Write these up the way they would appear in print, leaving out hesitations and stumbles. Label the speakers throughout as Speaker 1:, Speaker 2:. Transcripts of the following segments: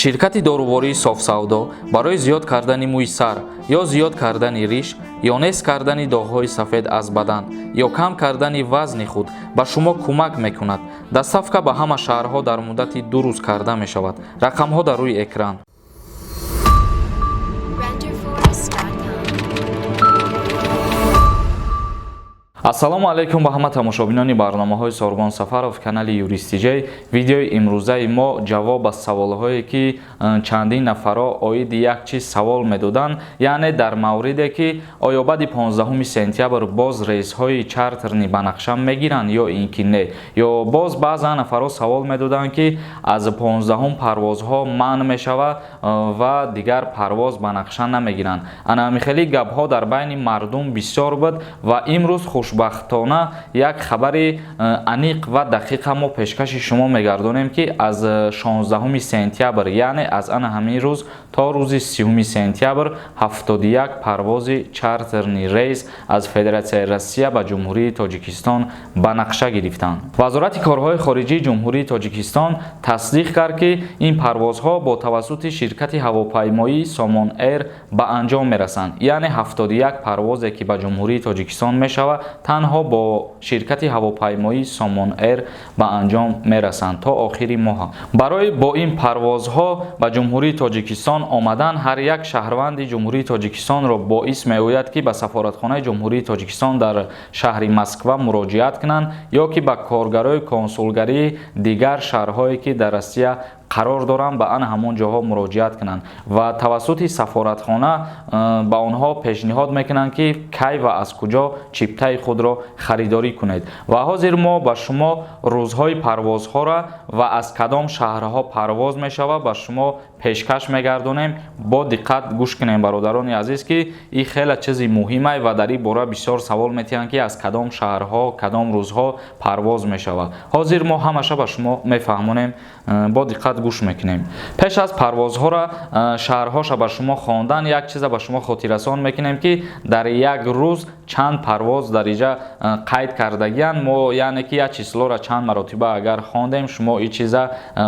Speaker 1: ширкати дорувории софсавдо барои зиёд кардани мӯи сар ё зиёд кардани риш ё нес кардани доғҳои сафед аз бадан ё кам кардани вазни худ ба шумо кӯмак мекунад. Доставка ба ҳама шаҳрҳо дар муддати 2 рӯз карда мешавад. Рақамҳо дар рӯи экран. ассалому алайкум ба ҳама тамошобинони барномаҳои Сорбон Сафаров канали Юристиҷей. Видеои имрӯзаи мо ҷавоб ба саволҳое ки чандин нафаро оиди як чиз савол медоданд, яъне дар мавриде ки оё баъди 15 сентябр боз рейсҳои чартерни ба Нақша мегиранд ё ин ки не, ё боз баъзан нафаро савол медоданд ки аз 15 парвозҳо манъ мешавад ва дигар парвоз ба Нақша намегиранд. Ана ҳамихели гапҳо дар байни мардум бисёр буд ва имрӯз хушбахтона як хабари аниқ ва дақиқа мо пешкаши шумо мегардонем ки аз 16 сентябр, яъне аз ана ҳамин рӯз то рӯзи 30 сентябр 71 парвози чартерни рейс аз Федератсияи Россия ба Ҷумҳурии Тоҷикистон ба Нақша гирифтанд. Вазорати корҳои хориҷии Ҷумҳурии Тоҷикистон тасдиқ кард ки ин парвозҳо бо тавассути ширкати ҳавопаймоии Somon Air ба анҷом мерасанд, яъне 71 парвозе ки ба Ҷумҳурии Тоҷикистон мешавад танҳо бо ширкати ҳавопаймоии Somon Air ба анҷом мерасанд то охири моҳ. Барои бо ин парвозҳо ба Ҷумҳурии Тоҷикистон омадан ҳар як шаҳрванди Ҷумҳурии Тоҷикистонро боис меояд ки ба Сафоратхонаи Ҷумҳурии Тоҷикистон дар шаҳри Москва муроҷиат кунанд ё ки ба коргарои консулгарии дигар шаҳрҳое ки дар Россия қарор доранд ба ана ҳамон ҷоҳо муроҷиат кунанд ва тавассути сафоратхона ба онҳо пешниҳод мекунанд ки кай ва аз куҷо чиптаи худро харидорӣ кунед. Ва ҳозир мо ба шумо рӯзҳои парвозҳоро ва аз кадом шаҳрҳо парвоз мешавад ба шумо пешкаш мегардонем. Бо диққат гӯш кунем бародарони азиз ки ин хеле чизи муҳима ва дар ин бора бисёр савол метиҳанд ки аз кадом шаҳрҳо кадом рӯзҳо парвоз мешавад. ҳозир мо ҳамаша ба шумо мефаҳмонем. Бо диққат гӯш мекунем. Пеш аз парвозҳоро шаҳрҳоша ба шумо хондан як чиза ба шумо хотиррасон мекунем ки дар як рӯз чанд парвоз дар иҷа қайд кардагиянд. мо яъне ки як числоро чанд маротиба агар хондем шумо ин чиза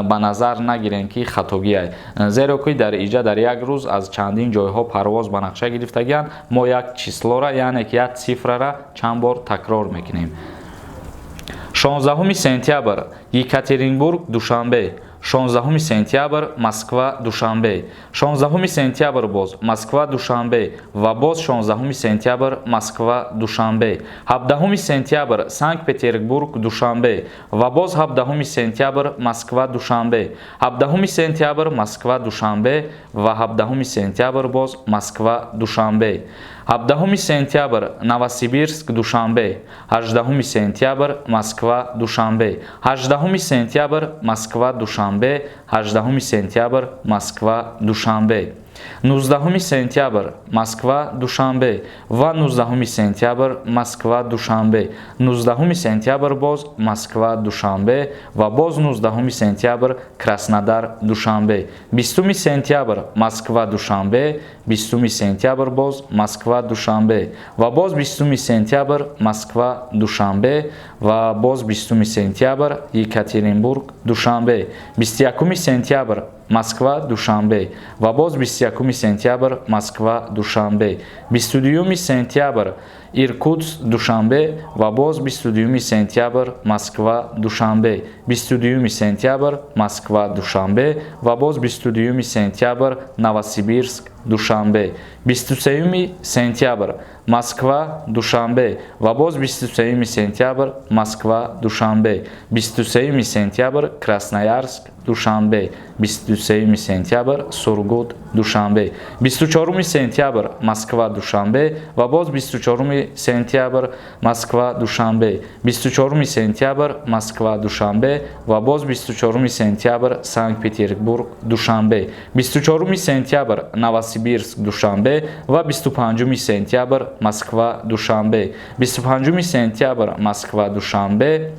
Speaker 1: ба назар нагирем ки хатогӣ аст, зеро ки дар иҷа дар як рӯз аз чандин ҷойҳо парвоз ба Нақша гирифтагиянд. мо як числоро яъне ки як цифрара чанд бор такрор мекунем. 16 сентябр Екатеринбург Душанбе, 16 сентябр Москва Душанбе, 16 сентябр боз Москва Душанбе ва боз 16 сентябр Москва Душанбе, 17 сентябр Санкт-Петербург Душанбе ва боз 17 сентябр Москва Душанбе, 17 сентябр Москва Душанбе ва 17 сентябр боз Москва Душанбе, 17 сентябр Новосибирск Душанбе, 18 сентябр Москва Душанбе, 18 сентябр Москва Душанбе, 18 сентябр Москва Душанбе, 19 сентябр Москва Душанбе ва 19 сентябр Москва Душанбе, 19 сентябр боз Москва Душанбе ва боз 19 сентябр Краснодар Душанбе, 20 сентябр Москва Душанбе, 20 сентябр боз Москва Душанбе ва боз 20 сентябр Москва Душанбе ва боз 20 сентябр Екатеринбург Душанбе, 21 сентябр Москва Душанбе ва боз 21 сентябр Москва Душанбе, 22 сентябр Иркутск Душанбе ва боз 22 сентябр Москва Душанбе, 22 сентябр Москва Душанбе ва боз 22 сентябр Новосибирск Душанбе, 23 сентябр Москва Душанбе ва боз 27 сентябр Москва Душанбе, 27 сентябр Красноярск Душанбе, 27 сентябр Сургут Душанбе, 24 сентябр Москва Душанбе ва боз 24 сентябр Москва Душанбе, 24 сентябр Москва Душанбе ва боз 24 сентябр Санкт-Петербург Душанбе, 24 сентябр Новосибирск Душанбе ва 25 сентябр Москва Душанбе, 25 сентябр Москва Душанбе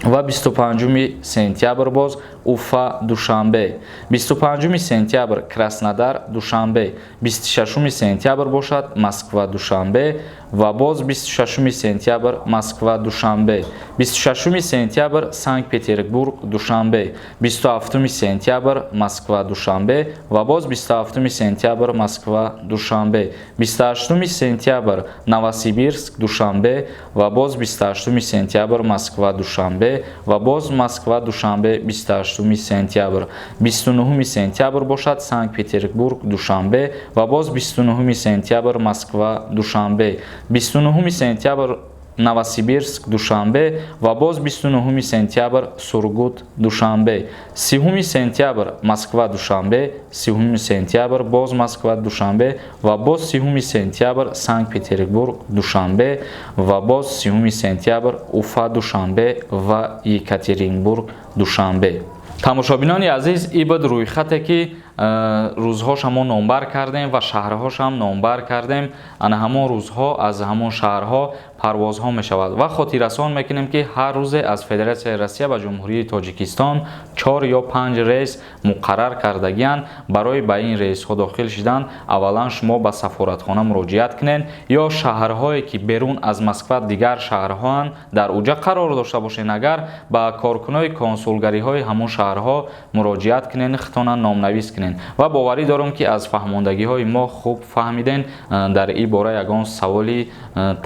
Speaker 1: ва 25 сентябр боз Уфа душанбе. 25 сентябр Краснодар душанбе. 26 сентябр бошад Москва душанбе ва боз 26 сентябр Москва душанбе. 26 сентябр Санкт-Петербург душанбе. 27 сентябр Москва душанбе ва боз 27 сентябр Москва душанбе. 28 сентябр Новосибирск душанбе ва боз 28 сентябр Москва душанбе ва боз Москва душанбе 28 сентябр. 29 сентябр бошад Санкт-Петербург душанбе ва боз 29 сентябр Москва душанбе. 29 сентябр Новосибирск душанбе ва боз 29 сентябр Сургут душанбе. 30 сентябр Москва душанбе, 30 сентябр боз Москва душанбе ва боз 30 сентябр Санкт-Петербург душанбе ва боз 30 сентябр Уфа душанбе ва Екатеринбург душанбе. тамошобинони азиз, ин буд рӯйхате ки рӯзҳошамо номбар кардем ва шаҳрҳошам номбар кардем. ана ҳамон рӯзҳо аз ҳамон шаҳрҳо парвозҳо мешавад ва хотиррасон мекунем ки ҳар рӯзе аз Федератсияи Россия ва Ҷумҳурии Тоҷикистон 4 ё 5 рейс муқаррар кардагиянд. барои ба ин рейсҳо дохил шудан аввалан шумо ба сафоратхона муроҷиат кунед ё шаҳрҳое ки берун аз Москва дигар шаҳрҳоанд дар уҷа қарор дошта бошед. агар ба коркунои консулгариҳои ҳамон шаҳрҳо муроҷиат кунед, хитона номнавис кунед ва боварӣ дорам ки аз фаҳмондагиҳои мо хуб фаҳмиден. дар ин бора ягон саволи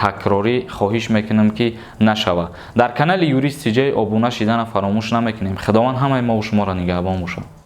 Speaker 1: такрорӣ хоҳиш мекунам ки нашава. дар канали Юрист Тиҷей обуна шидана фаромӯш намекунем. худованд ҳамаи мо ва шуморо нигаҳбон бошад.